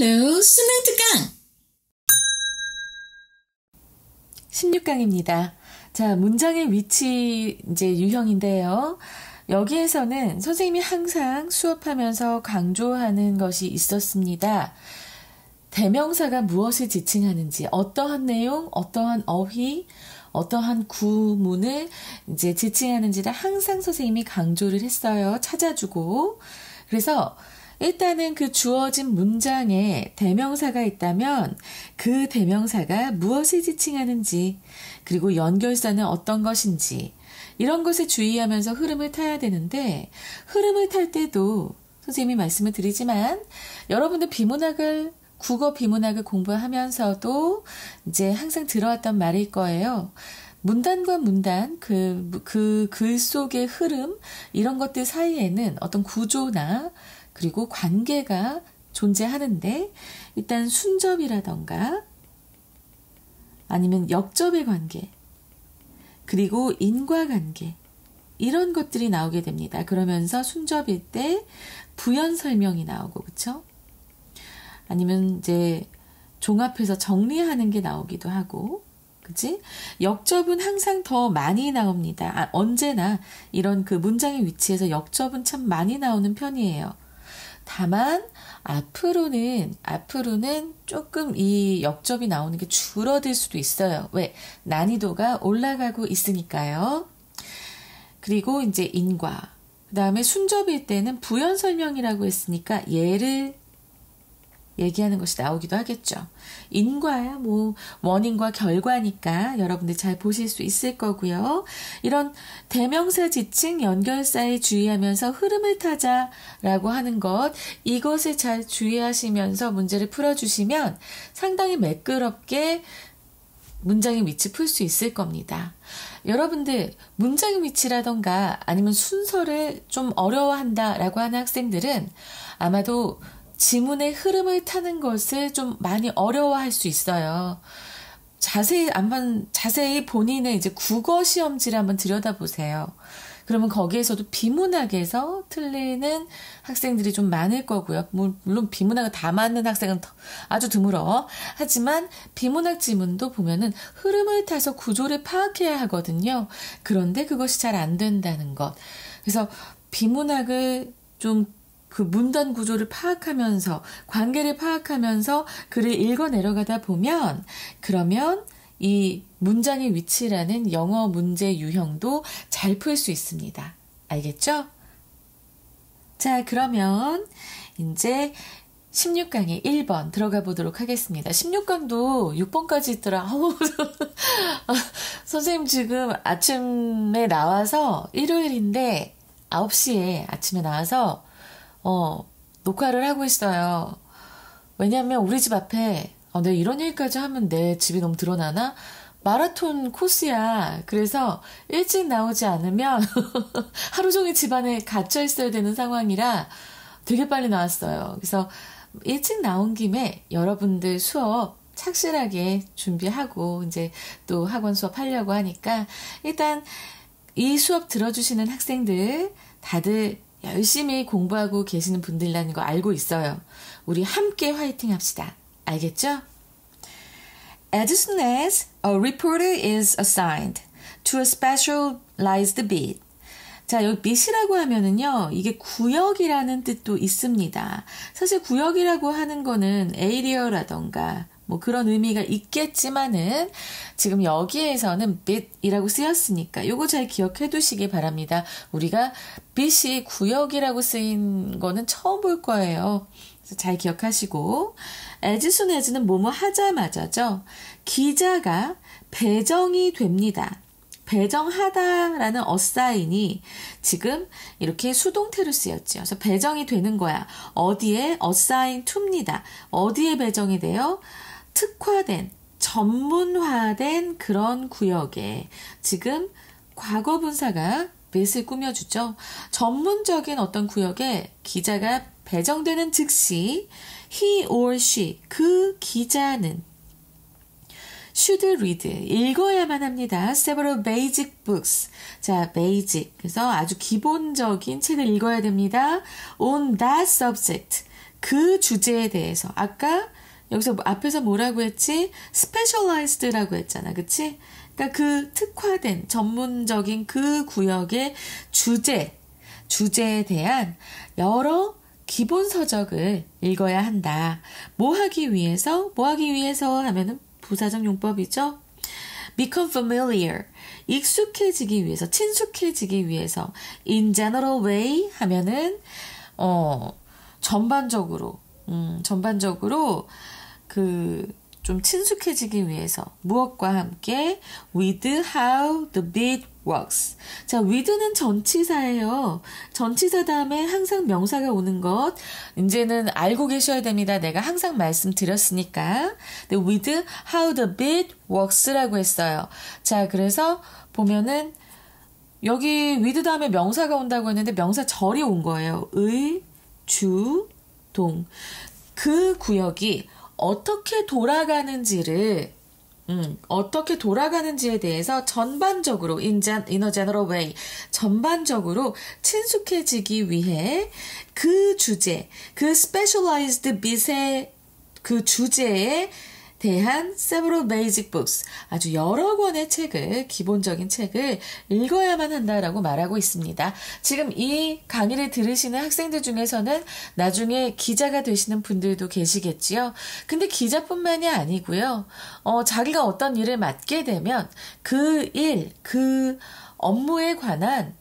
Hello, 수능 특강! 16강입니다. 자, 문장의 위치 이제 유형인데요. 여기에서는 선생님이 항상 수업하면서 강조하는 것이 있었습니다. 대명사가 무엇을 지칭하는지, 어떠한 내용, 어떠한 어휘, 어떠한 구문을 이제 지칭하는지를 항상 선생님이 강조를 했어요. 찾아주고. 그래서 일단은 그 주어진 문장에 대명사가 있다면 그 대명사가 무엇을 지칭하는지, 그리고 연결사는 어떤 것인지, 이런 것에 주의하면서 흐름을 타야 되는데, 흐름을 탈 때도 선생님이 말씀을 드리지만, 여러분들 국어 비문학을 공부하면서도 이제 항상 들어왔던 말일 거예요. 문단과 문단, 그 글 속의 흐름, 이런 것들 사이에는 어떤 구조나 그리고 관계가 존재하는데, 일단 순접이라던가 아니면 역접의 관계, 그리고 인과관계, 이런 것들이 나오게 됩니다. 그러면서 순접일 때 부연 설명이 나오고, 그렇죠? 아니면 이제 종합해서 정리하는 게 나오기도 하고, 그치? 역접은 항상 더 많이 나옵니다. 언제나 이런 그 문장의 위치에서 역접은 참 많이 나오는 편이에요. 다만 앞으로는 조금 이 역접이 나오는 게 줄어들 수도 있어요. 왜? 난이도가 올라가고 있으니까요. 그리고 이제 인과, 그 다음에 순접일 때는 부연 설명이라고 했으니까 예를 얘기하는 것이 나오기도 하겠죠. 인과야 뭐 원인과 결과니까 여러분들 잘 보실 수 있을 거고요. 이런 대명사 지칭 연결사에 주의하면서 흐름을 타자라고 하는 것, 이것을 잘 주의하시면서 문제를 풀어주시면 상당히 매끄럽게 문장의 위치 풀 수 있을 겁니다. 여러분들 문장의 위치라던가 아니면 순서를 좀 어려워한다라고 하는 학생들은 아마도 지문의 흐름을 타는 것을 좀 많이 어려워할 수 있어요. 자세히 본인의 이제 국어 시험지를 한번 들여다보세요. 그러면 거기에서도 비문학에서 틀리는 학생들이 좀 많을 거고요. 물론 비문학을 다 맞는 학생은 아주 드물어. 하지만 비문학 지문도 보면은 흐름을 타서 구조를 파악해야 하거든요. 그런데 그것이 잘 안 된다는 것. 그래서 비문학을 좀 그 문단 구조를 파악하면서, 관계를 파악하면서 글을 읽어 내려가다 보면, 그러면 이 문장의 위치라는 영어 문제 유형도 잘 풀 수 있습니다. 알겠죠? 자, 그러면 이제 16강의 1번 들어가 보도록 하겠습니다. 16강도 6번까지 있더라. 선생님 지금 아침에 나와서, 일요일인데 9시에 아침에 나와서 녹화를 하고 있어요. 왜냐면 우리 집 앞에 내가 이런 얘기까지 하면 내 집이 너무 드러나나? 마라톤 코스야. 그래서 일찍 나오지 않으면 하루 종일 집 안에 갇혀 있어야 되는 상황이라 되게 빨리 나왔어요. 그래서 일찍 나온 김에 여러분들 수업 착실하게 준비하고 이제 또 학원 수업 하려고 하니까, 일단 이 수업 들어주시는 학생들 다들 열심히 공부하고 계시는 분들이라는 거 알고 있어요. 우리 함께 화이팅 합시다. 알겠죠? As soon as a reporter is assigned to a specialized beat. 자, 여기 beat이라고 하면은요, 이게 구역이라는 뜻도 있습니다. 사실 구역이라고 하는 거는 area라던가 뭐 그런 의미가 있겠지만은 지금 여기에서는 bit이라고 쓰였으니까 요거 잘 기억해 두시기 바랍니다. 우리가 bit이 구역이라고 쓰인 거는 처음 볼 거예요. 그래서 잘 기억하시고, as soon as는 뭐뭐 하자마자죠. 기자가 배정이 됩니다. 배정하다라는 assign이 지금 이렇게 수동태로 쓰였죠. 그래서 배정이 되는 거야. 어디에? assign to입니다. 어디에 배정이 돼요? 특화된, 전문화된 그런 구역에 지금 과거분사가 bit을 꾸며주죠. 전문적인 어떤 구역에 기자가 배정되는 즉시 he or she, 그 기자는 should read, 읽어야만 합니다. several basic books. 자, basic. 그래서 아주 기본적인 책을 읽어야 됩니다. on that subject. 그 주제에 대해서 아까 여기서 앞에서 뭐라고 했지? specialized라고 했잖아. 그치? 그러니까 그 특화된 전문적인 그 구역의 주제에 대한 여러 기본 서적을 읽어야 한다. 뭐 하기 위해서 하면은 부사적 용법이죠. become familiar, 익숙해지기 위해서, 친숙해지기 위해서. in general way 하면은 전반적으로 좀 친숙해지기 위해서 무엇과 함께 with how the beat works. 자, with는 전치사예요. 전치사 다음에 항상 명사가 오는 것. 이제는 알고 계셔야 됩니다. 내가 항상 말씀드렸으니까. with how the beat works라고 했어요. 자, 그래서 보면은 여기 with 다음에 명사가 온다고 했는데 명사 절이 온 거예요. 의, 주, 동. 그 구역이 어떻게 돌아가는지에 대해서 전반적으로 in a general way 전반적으로 친숙해지기 위해 그 주제, 그 specialized bit의 그 주제에 대한 several basic books, 아주 여러 권의 책을, 기본적인 책을 읽어야만 한다라고 말하고 있습니다. 지금 이 강의를 들으시는 학생들 중에서는 나중에 기자가 되시는 분들도 계시겠지요. 근데 기자뿐만이 아니고요. 자기가 어떤 일을 맡게 되면 그 업무에 관한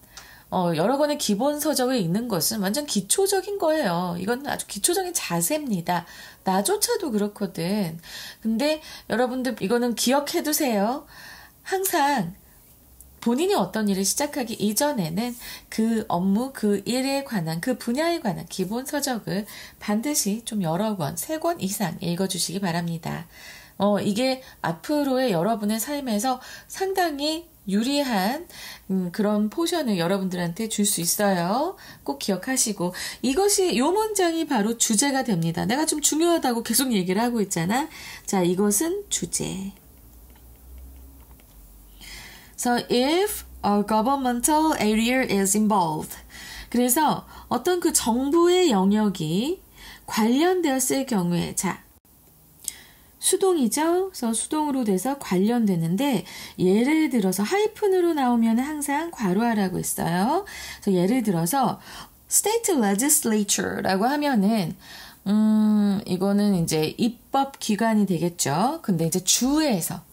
여러 권의 기본 서적을 읽는 것은 완전 기초적인 거예요. 이건 아주 기초적인 자세입니다. 나조차도 그렇거든. 근데 여러분들 이거는 기억해 두세요. 항상 본인이 어떤 일을 시작하기 이전에는 그 업무, 그 일에 관한, 그 분야에 관한 기본 서적을 반드시 좀 여러 권, 3권 이상 읽어주시기 바랍니다. 이게 앞으로의 여러분의 삶에서 상당히 유리한 그런 포션을 여러분들한테 줄 수 있어요. 꼭 기억하시고, 이 문장이 바로 주제가 됩니다. 내가 좀 중요하다고 계속 얘기를 하고 있잖아. 자, 이것은 주제. So if a governmental area is involved, 그래서 어떤 그 정부의 영역이 관련되었을 경우에, 자, 수동이죠. 그래서 수동으로 돼서 관련되는데, 예를 들어서 하이픈으로 나오면 항상 괄호하라고 했어요. 그래서 예를 들어서 state legislature라고 하면은 이거는 이제 입법 기관이 되겠죠. 근데 이제 주에서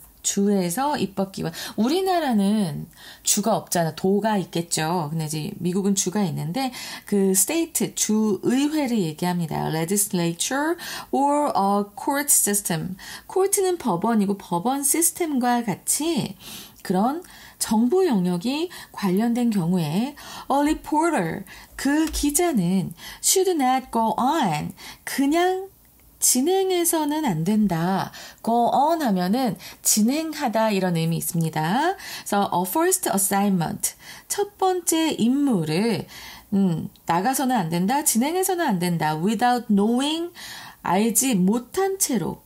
입법기관. 우리나라는 주가 없잖아. 도가 있겠죠. 근데 이제 미국은 주가 있는데 그 state, 주의회를 얘기합니다. legislature or a court system. court는 법원이고 법원 시스템과 같이 그런 정보 영역이 관련된 경우에 a reporter, 그 기자는 should not go on, 그냥 진행해서는 안 된다. go on 하면은 진행하다 이런 의미 있습니다. 그래서 a first assignment, 첫 번째 임무를 나가서는 안 된다. 진행해서는 안 된다. without knowing, 알지 못한 채로.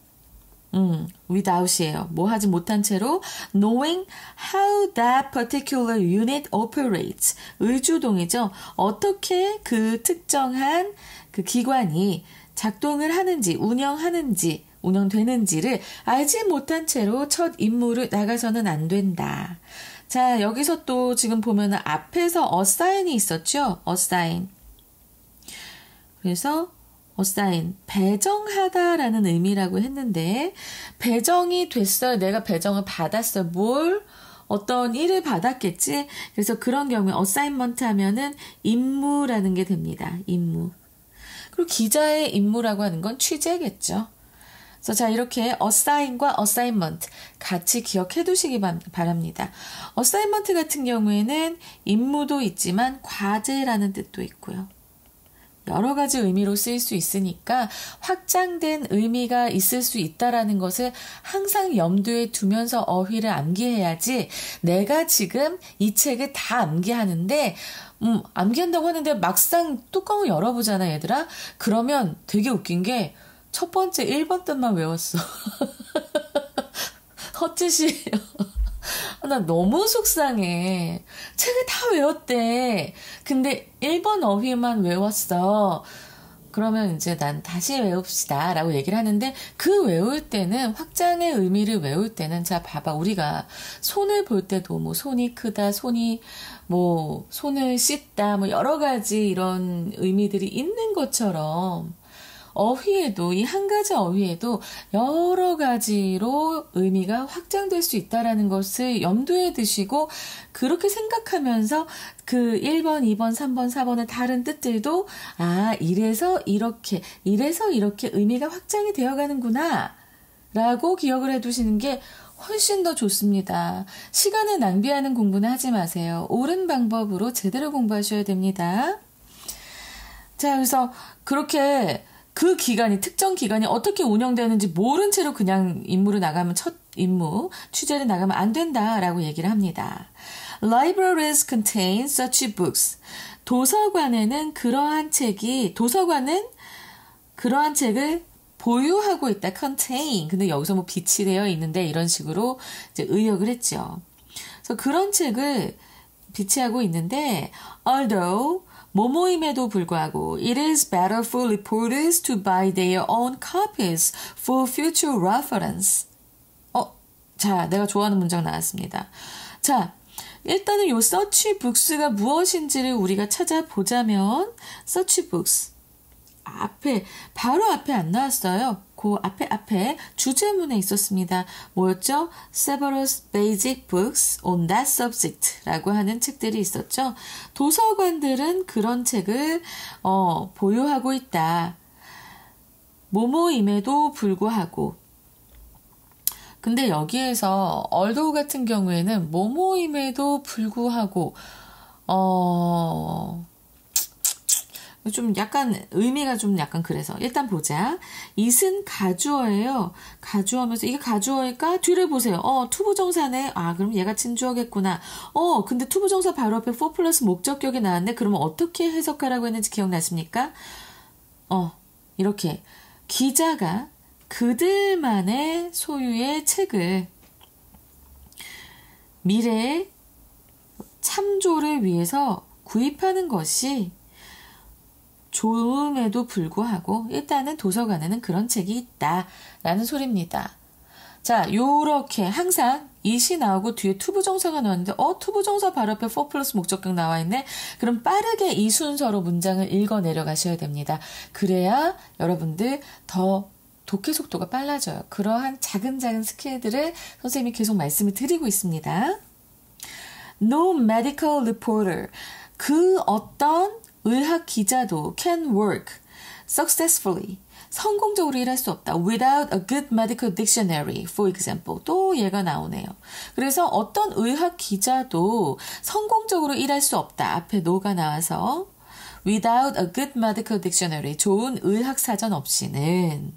without이에요. 뭐 하지 못한 채로 knowing how that particular unit operates. 의주동이죠. 어떻게 그 특정한 그 기관이 작동을 하는지, 운영되는지를 알지 못한 채로 첫 임무를 나가서는 안 된다. 자, 여기서 또 지금 보면 앞에서 assign이 있었죠? assign. 그래서 assign, 배정하다라는 의미라고 했는데, 배정이 됐어요. 내가 배정을 받았어요. 어떤 일을 받았겠지? 그래서 그런 경우에 assignment 하면은 임무라는 게 됩니다. 임무. 그리고 기자의 임무라고 하는 건 취재겠죠. 그래서 자, 이렇게 assign과 assignment 같이 기억해 두시기 바랍니다. assignment 같은 경우에는 임무도 있지만 과제라는 뜻도 있고요. 여러 가지 의미로 쓰일 수 있으니까 확장된 의미가 있을 수 있다라는 것을 항상 염두에 두면서 어휘를 암기해야지, 내가 지금 이 책을 다 암기하는데 암기한다고 하는데 막상 뚜껑을 열어보잖아, 얘들아. 그러면 되게 웃긴 게 첫 번째 1번 뜻만 외웠어. 헛짓이에요. 나 너무 속상해. 책을 다 외웠대. 근데 1번 어휘만 외웠어. 그러면 이제 난 다시 외웁시다 라고 얘기를 하는데 그 외울 때는 확장의 의미를 외울 때는 자 봐봐 우리가 손을 볼 때도 뭐 손이 크다 손이 뭐 손을 씻다 뭐 여러 가지 이런 의미들이 있는 것처럼 어휘에도 이 한 가지 어휘에도 여러 가지로 의미가 확장될 수 있다라는 것을 염두에 두시고 그렇게 생각하면서 그 1번, 2번, 3번, 4번의 다른 뜻들도 이래서 이렇게 의미가 확장이 되어가는구나 라고 기억을 해두시는 게 훨씬 더 좋습니다. 시간을 낭비하는 공부는 하지 마세요. 옳은 방법으로 제대로 공부하셔야 됩니다. 자, 그래서 그렇게 그 기간이 특정 기간이 어떻게 운영되는지 모른 채로 그냥 임무로 나가면 첫 임무 취재를 나가면 안 된다라고 얘기를 합니다. Libraries contain such books. 도서관은 그러한 책을 보유하고 있다. contain. 근데 여기서 뭐 비치되어 있는데 이런 식으로 이제 의역을 했죠. 그래서 그런 책을 비치하고 있는데 although 뭐뭐임에도 불구하고 it is better for reporters to buy their own copies for future reference. 자, 내가 좋아하는 문장 나왔습니다. 자, 일단은 요 search books가 무엇인지를 우리가 찾아보자면 search books 바로 앞에 안 나왔어요. 그 앞에 주제문에 있었습니다. 뭐였죠? Several basic books on that subject 라고 하는 책들이 있었죠. 도서관들은 그런 책을 보유하고 있다. 뭐뭐임에도 불구하고. 근데 여기에서 although 같은 경우에는 뭐뭐임에도 불구하고 좀 약간 의미가 좀 약간 그래서 일단 보자. it은 가주어예요. 가주어면서 이게 가주어일까? 뒤를 보세요. 투부정사네. 그럼 얘가 진주어겠구나. 근데 투부정사 바로 앞에 for 플러스 목적격이 나왔네. 그러면 어떻게 해석하라고 했는지 기억나십니까? 이렇게 기자가 그들만의 소유의 책을 미래의 참조를 위해서 구입하는 것이 좋음에도 불구하고 일단은 도서관에는 그런 책이 있다라는 소리입니다. 자, 요렇게 항상 it이 나오고 뒤에 투부정사가 나왔는데 투부정사 바로 앞에 for 플러스 목적격 나와 있네. 그럼 빠르게 이 순서로 문장을 읽어 내려가셔야 됩니다. 그래야 여러분들 더 독해 속도가 빨라져요. 그러한 작은 스킬들을 선생님이 계속 말씀을 드리고 있습니다. No medical reporter. 그 어떤 의학 기자도 can work successfully. 성공적으로 일할 수 없다. Without a good medical dictionary, for example. 또 얘가 나오네요. 그래서 어떤 의학 기자도 성공적으로 일할 수 없다. 앞에 no가 나와서 without a good medical dictionary. 좋은 의학 사전 없이는.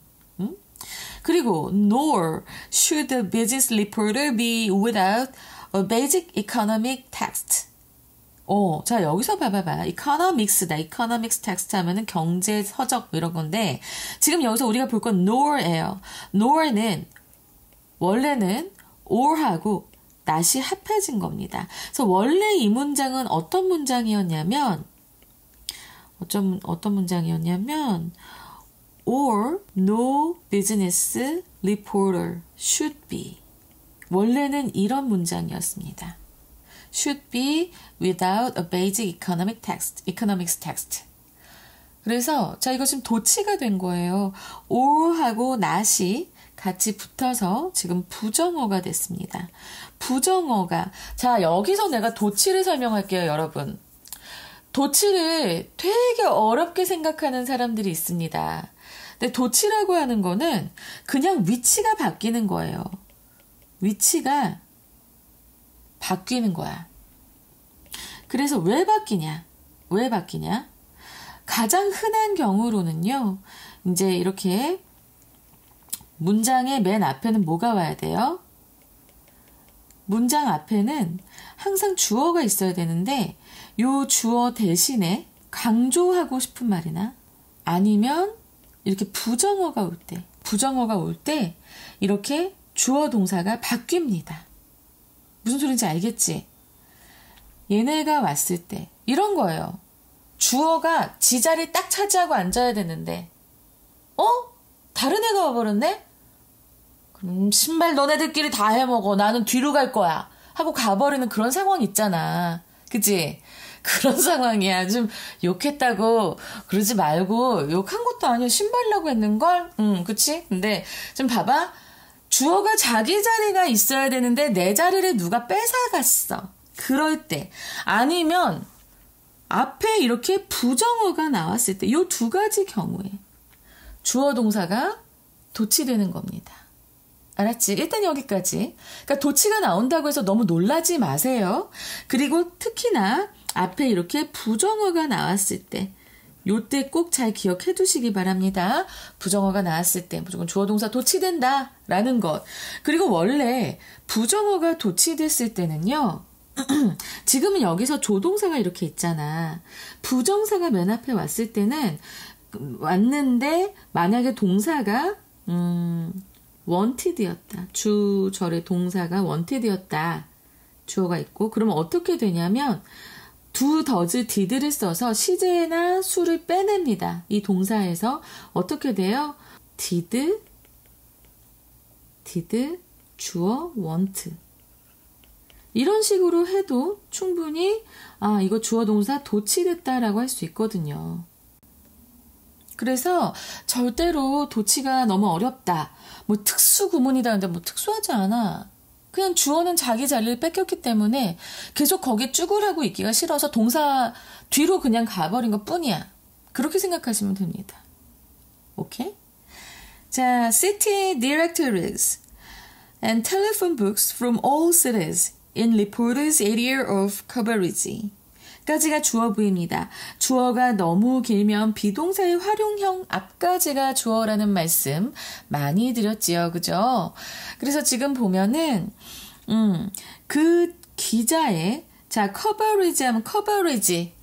그리고 nor should a business reporter be without a basic economic text. 자, 여기서 봐봐봐. economics다. economics text 하면은 경제 서적 이런 건데, 지금 여기서 우리가 볼 건 nor예요. nor는 원래는 or하고 not이 합해진 겁니다. 그래서 원래 이 문장은 어떤 문장이었냐면, or no business reporter should be. 원래는 이런 문장이었습니다. should be without a basic economics text. 그래서 자, 이거 지금 도치가 된 거예요. or하고 not이 같이 붙어서 지금 부정어가 됐습니다. 부정어가 자, 여기서 내가 도치를 설명할게요, 여러분. 도치를 되게 어렵게 생각하는 사람들이 있습니다. 근데 도치라고 하는 거는 그냥 위치가 바뀌는 거예요. 위치가 바뀌는 거야. 그래서 왜 바뀌냐? 가장 흔한 경우로는요. 이제 이렇게 문장의 맨 앞에는 뭐가 와야 돼요? 문장 앞에는 항상 주어가 있어야 되는데 요 주어 대신에 강조하고 싶은 말이나 아니면 이렇게 부정어가 올 때 이렇게 주어 동사가 바뀝니다. 무슨 소린지 알겠지? 얘네가 왔을 때 이런 거예요. 주어가 지 자리 딱 차지하고 앉아야 되는데 다른 애가 와버렸네? 그럼 신발 너네들끼리 다 해먹어. 나는 뒤로 갈 거야. 하고 가버리는 그런 상황 있잖아. 그치? 그런 상황이야. 좀 욕했다고 그러지 말고, 욕한 것도 아니야. 신발이라고 했는걸? 그치? 근데 좀 봐봐. 주어가 자기 자리가 있어야 되는데 내 자리를 누가 뺏어갔어. 그럴 때. 아니면 앞에 이렇게 부정어가 나왔을 때, 요 두 가지 경우에 주어 동사가 도치되는 겁니다. 알았지? 일단 여기까지. 그러니까 도치가 나온다고 해서 너무 놀라지 마세요. 그리고 특히나 앞에 이렇게 부정어가 나왔을 때, 요때 꼭 잘 기억해 두시기 바랍니다. 부정어가 나왔을 때 무조건 주어 동사 도치된다 라는 것. 그리고 원래 부정어가 도치됐을 때는요, 지금은 여기서 조동사가 이렇게 있잖아. 부정사가 맨 앞에 왔을 때는 왔는데 만약에 동사가 wanted였다. 주절의 동사가 wanted였다. 주어가 있고, 그러면 어떻게 되냐면 do, does, did를 써서 시제나 수를 빼냅니다. 이 동사에서 어떻게 돼요? did, 주어, want. 이런 식으로 해도 충분히 이거 주어 동사 도치됐다라고 할 수 있거든요. 그래서 절대로 도치가 너무 어렵다, 뭐 특수 구문이다, 근데 뭐 특수하지 않아. 그냥 주어는 자기 자리를 뺏겼기 때문에 계속 거기에 쭈글하고 있기가 싫어서 동사 뒤로 그냥 가버린 것 뿐이야. 그렇게 생각하시면 됩니다. 오케이? 자, city directories and telephone books from all cities in reporters area of coverage. 까지가 주어 부입니다. 주어가 너무 길면 비동사의 활용형 앞까지가 주어라는 말씀 많이 드렸지요. 그죠? 그래서 지금 보면은 그 기자의 자, 커버리지 하면 커버리지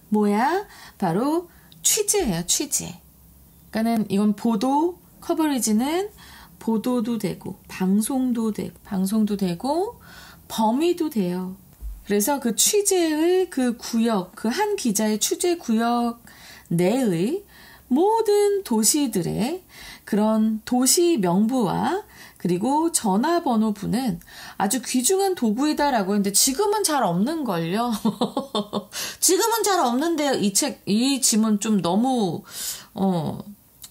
뭐야? 바로 취재예요. 취재. 그러니까는 이건 보도, 커버리지는 보도도 되고 방송도 되고 범위도 돼요. 그래서 그 취재의 그 구역, 그 한 기자의 취재 구역 내의 모든 도시들의 그런 도시 명부와 그리고 전화번호부는 아주 귀중한 도구이다라고 했는데 지금은 잘 없는걸요. 지금은 잘 없는데요. 이 지문 좀 너무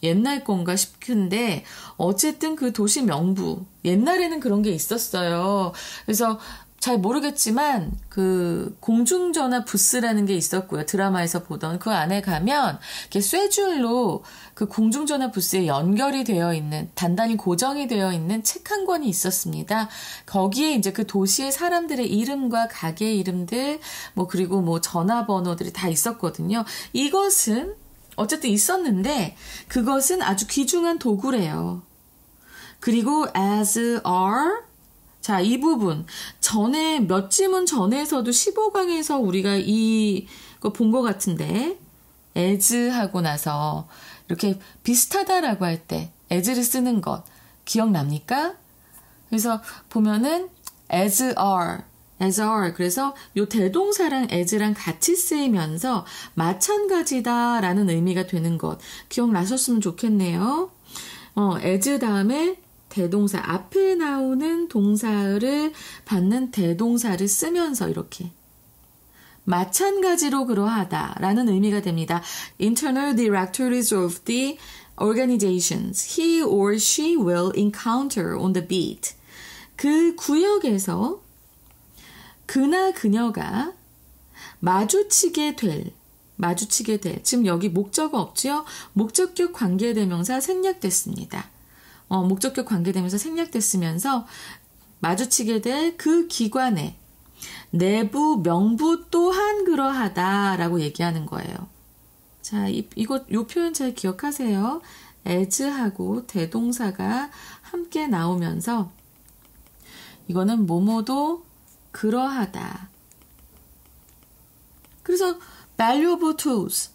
옛날 건가 싶은데 어쨌든 그 도시 명부, 옛날에는 그런 게 있었어요. 그래서 잘 모르겠지만 그 공중전화 부스라는 게 있었고요. 드라마에서 보던 그 안에 가면 이렇게 쇠줄로 그 공중전화 부스에 연결이 되어 있는, 단단히 고정이 되어 있는 책 한 권이 있었습니다. 거기에 이제 그 도시의 사람들의 이름과 가게 이름들, 뭐 그리고 뭐 전화번호들이 다 있었거든요. 이것은 어쨌든 있었는데 그것은 아주 귀중한 도구래요. 그리고 as are, 자, 이 부분 전에 몇 지문 전에서도 15강에서 우리가 이거 본 것 같은데, as 하고 나서 이렇게 비슷하다라고 할 때 as를 쓰는 것 기억납니까? 그래서 보면은 as are, 그래서 요 대동사랑 as랑 같이 쓰이면서 마찬가지다라는 의미가 되는 것 기억나셨으면 좋겠네요. as 다음에 대동사, 앞에 나오는 동사를 받는 대동사를 쓰면서 이렇게 마찬가지로 그러하다라는 의미가 됩니다. Internal directories of the organizations he or she will encounter on the beat. 그 구역에서 그나 그녀가 마주치게 될, 지금 여기 목적어 없지요? 목적격 관계대명사 생략됐습니다. 목적격 관계되면서 생략됐으면서 마주치게 될 그 기관의 내부 명부 또한 그러하다라고 얘기하는 거예요. 자, 요 표현 잘 기억하세요. as하고 대동사가 함께 나오면서 이거는 뭐뭐도 그러하다. 그래서 valuable tools,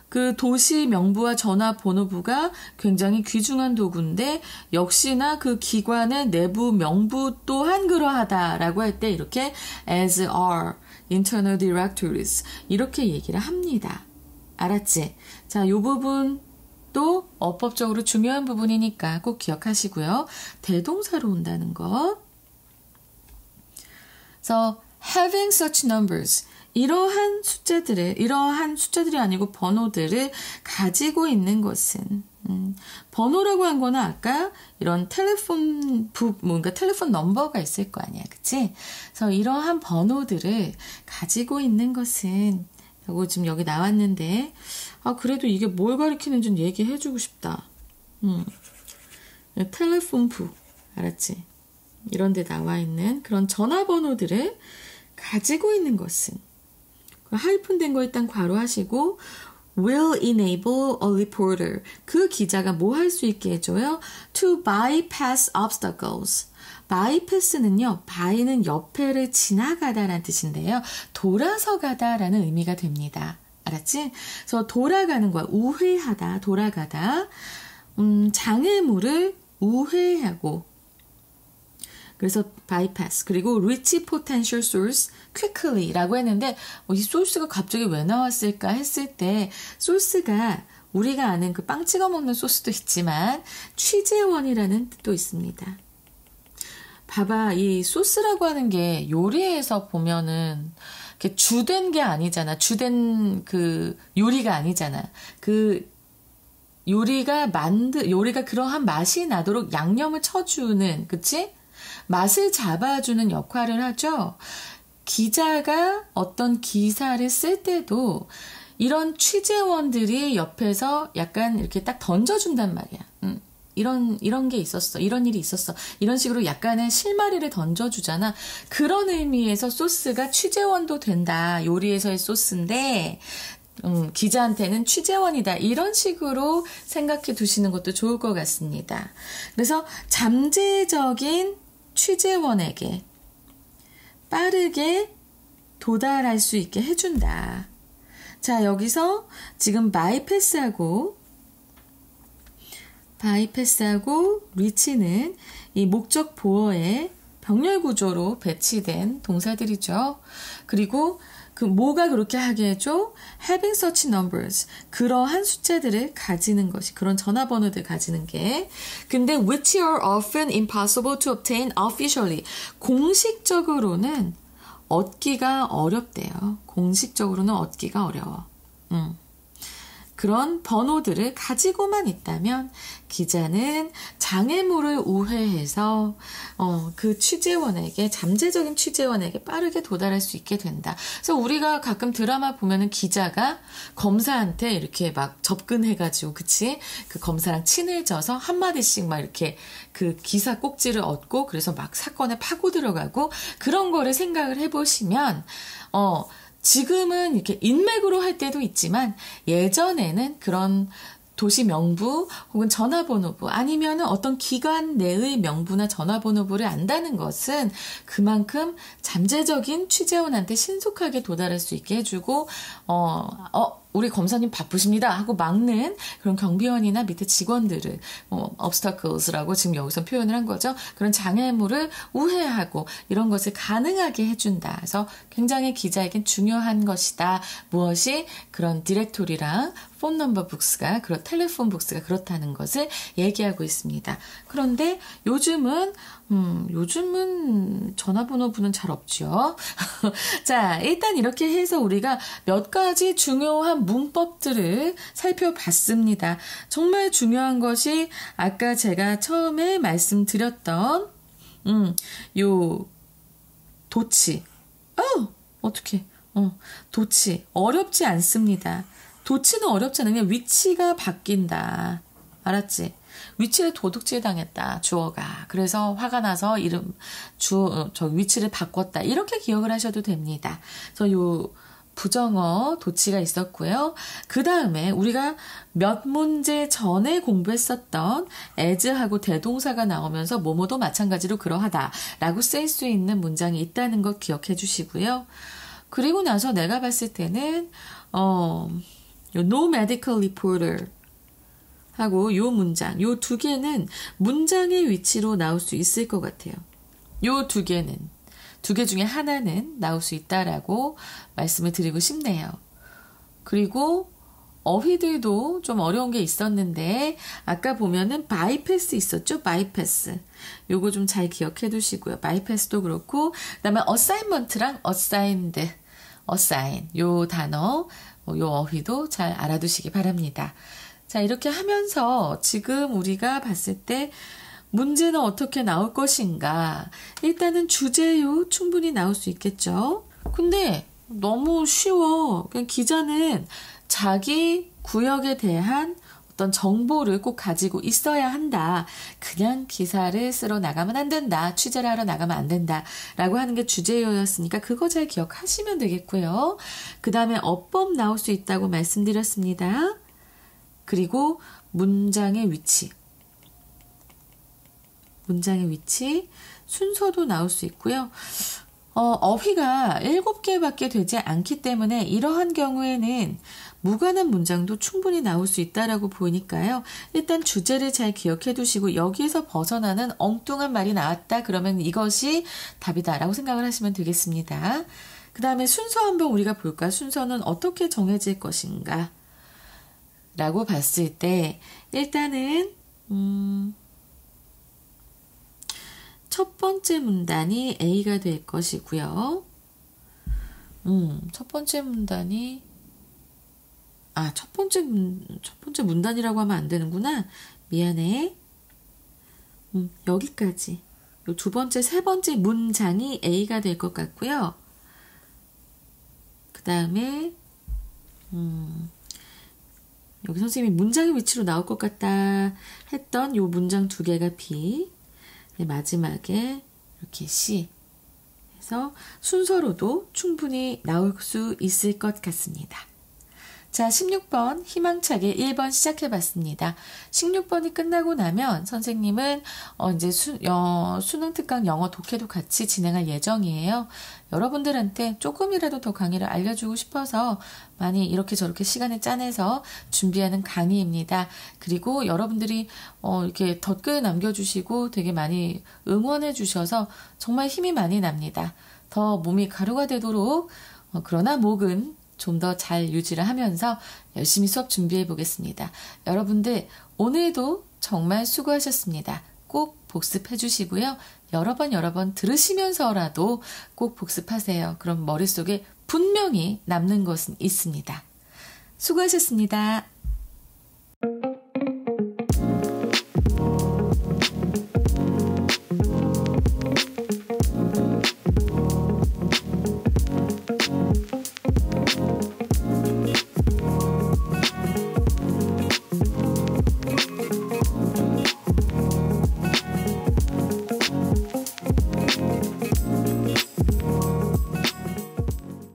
그 도시 명부와 전화번호부가 굉장히 귀중한 도구인데 역시나 그 기관의 내부 명부 또한 그러하다라고 할 때 이렇게 as are, internal directories 이렇게 얘기를 합니다. 알았지? 자, 요 부분 또 어법적으로 중요한 부분이니까 꼭 기억하시고요. 대동사로 온다는 거. 그래서 having such numbers 이러한 숫자들이 아니고 번호들을 가지고 있는 것은 번호라고 한 거는 아까 이런 텔레폰 뭔가 텔레폰 넘버가 있을 거 아니야, 그치? 그래서 이러한 번호들을 가지고 있는 것은 이거 지금 여기 나왔는데 그래도 이게 뭘 가리키는지 얘기해주고 싶다. 텔레폰 북 알았지? 이런 데 나와 있는 그런 전화번호들을 가지고 있는 것은 하이픈된 거 일단 괄호하시고 will enable a reporter 그 기자가 뭐 할 수 있게 해줘요? to bypass obstacles bypass는요, by는 옆에를 지나가다라는 뜻인데요. 돌아서 가다라는 의미가 됩니다. 알았지? 그래서 돌아가는 거야. 우회하다, 돌아가다. 장애물을 우회하고 그래서 bypass 그리고 reach potential source quickly라고 했는데 이 소스가 갑자기 왜 나왔을까 했을 때 소스가 우리가 아는 그 빵 찍어 먹는 소스도 있지만 취재원이라는 뜻도 있습니다. 봐봐, 이 소스라고 하는 게 요리에서 보면은 주된 게 아니잖아. 주된 그 요리가 아니잖아. 그 요리가 그러한 맛이 나도록 양념을 쳐주는, 그치? 맛을 잡아주는 역할을 하죠. 기자가 어떤 기사를 쓸 때도 이런 취재원들이 옆에서 약간 이렇게 딱 던져준단 말이야. 이런 게 있었어. 이런 일이 있었어. 이런 식으로 약간의 실마리를 던져주잖아. 그런 의미에서 소스가 취재원도 된다. 요리에서의 소스인데 기자한테는 취재원이다. 이런 식으로 생각해 두시는 것도 좋을 것 같습니다. 그래서 잠재적인 취재원에게 빠르게 도달할 수 있게 해준다. 자, 여기서 지금 바이패스하고 리치는 이 목적 보어의 병렬 구조로 배치된 동사들이죠. 그리고 그 뭐가 그렇게 하게 해줘? having such numbers. 그러한 숫자들을 가지는 것이, 그런 전화번호들 가지는 게. 근데 which are often impossible to obtain officially. 공식적으로는 얻기가 어렵대요. 공식적으로는 얻기가 어려워. 그런 번호들을 가지고만 있다면 기자는 장애물을 우회해서 그 취재원에게, 잠재적인 취재원에게 빠르게 도달할 수 있게 된다. 그래서 우리가 가끔 드라마 보면은 기자가 검사한테 이렇게 막 접근해가지고, 그치? 그 검사랑 친해져서 한마디씩 막 이렇게 그 기사 꼭지를 얻고, 그래서 막 사건에 파고 들어가고, 그런 거를 생각을 해보시면, 지금은 이렇게 인맥으로 할 때도 있지만 예전에는 그런 도시 명부 혹은 전화번호부 아니면은 어떤 기관 내의 명부나 전화번호부를 안다는 것은 그만큼 잠재적인 취재원한테 신속하게 도달할 수 있게 해주고 우리 검사님 바쁘십니다 하고 막는 그런 경비원이나 밑에 직원들을 obstacles라고 지금 여기서 표현을 한 거죠. 그런 장애물을 우회하고 이런 것을 가능하게 해준다. 그래서 굉장히 기자에겐 중요한 것이다. 무엇이? 그런 디렉토리랑 폰 넘버 북스가, 그런 텔레폰 북스가 그렇다는 것을 얘기하고 있습니다. 그런데 요즘은 전화번호부는 잘 없죠. 자, 일단 이렇게 해서 우리가 몇 가지 중요한 문법들을 살펴봤습니다. 정말 중요한 것이 아까 제가 처음에 말씀드렸던 요 도치. 어떡해. 도치. 어렵지 않습니다. 도치는 어렵지 않은 게 위치가 바뀐다. 알았지? 위치를 도둑질 당했다. 주어가. 그래서 화가 나서 위치를 바꿨다. 이렇게 기억을 하셔도 됩니다. 그래서 요 부정어 도치가 있었고요. 그 다음에 우리가 몇 문제 전에 공부했었던 as하고 대동사가 나오면서 뭐뭐도 마찬가지로 그러하다라고 쓸 수 있는 문장이 있다는 것 기억해 주시고요. 그리고 나서 내가 봤을 때는 no medical reporter 하고 요 문장, 요 두 개는 문장의 위치로 나올 수 있을 것 같아요. 요 두 개는 두 개 중에 하나는 나올 수 있다라고 말씀을 드리고 싶네요. 그리고 어휘들도 좀 어려운 게 있었는데 아까 보면은 바이패스 있었죠? 바이패스. 요거 좀 잘 기억해 두시고요. 바이패스도 그렇고 그다음에 어사인먼트랑 어사인드, 어사인 요 단어, 요 어휘도 잘 알아두시기 바랍니다. 자, 이렇게 하면서 지금 우리가 봤을 때 문제는 어떻게 나올 것인가? 일단은 주제요 충분히 나올 수 있겠죠? 근데 너무 쉬워. 그냥 기자는 자기 구역에 대한 어떤 정보를 꼭 가지고 있어야 한다. 그냥 기사를 쓰러 나가면 안 된다. 취재를 하러 나가면 안 된다. 라고 하는 게 주제요였으니까 그거 잘 기억하시면 되겠고요. 그 다음에 어법 나올 수 있다고 말씀드렸습니다. 그리고 문장의 위치. 문장의 위치, 순서도 나올 수 있고요. 어휘가 7개밖에 되지 않기 때문에 이러한 경우에는 무관한 문장도 충분히 나올 수 있다라고 보니까요. 일단 주제를 잘 기억해 두시고 여기에서 벗어나는 엉뚱한 말이 나왔다. 그러면 이것이 답이다라고 생각을 하시면 되겠습니다. 그 다음에 순서 한번 우리가 볼까? 순서는 어떻게 정해질 것인가? 라고 봤을 때 일단은 첫 번째 문단이 A가 될 것이고요. 첫 번째 문단이 첫 번째 문단이라고 하면 안 되는구나. 미안해. 여기까지. 요 두 번째, 세 번째 문장이 A가 될 것 같고요. 그 다음에 여기 선생님이 문장의 위치로 나올 것 같다 했던 요 문장 두 개가 B. 마지막에 이렇게 C 해서 순서로도 충분히 나올 수 있을 것 같습니다. 자, 16번 희망차게 1번 시작해봤습니다. 16번이 끝나고 나면 선생님은 이제 수능 특강 영어 독해도 같이 진행할 예정이에요. 여러분들한테 조금이라도 더 강의를 알려주고 싶어서 많이 이렇게 저렇게 시간을 짜내서 준비하는 강의입니다. 그리고 여러분들이 이렇게 댓글 남겨주시고 되게 많이 응원해 주셔서 정말 힘이 많이 납니다. 더 몸이 가루가 되도록 그러나 목은 좀 더 잘 유지를 하면서 열심히 수업 준비해 보겠습니다. 여러분들 오늘도 정말 수고하셨습니다. 꼭 복습해 주시고요. 여러 번 들으시면서라도 꼭 복습하세요. 그럼 머릿속에 분명히 남는 것은 있습니다. 수고하셨습니다.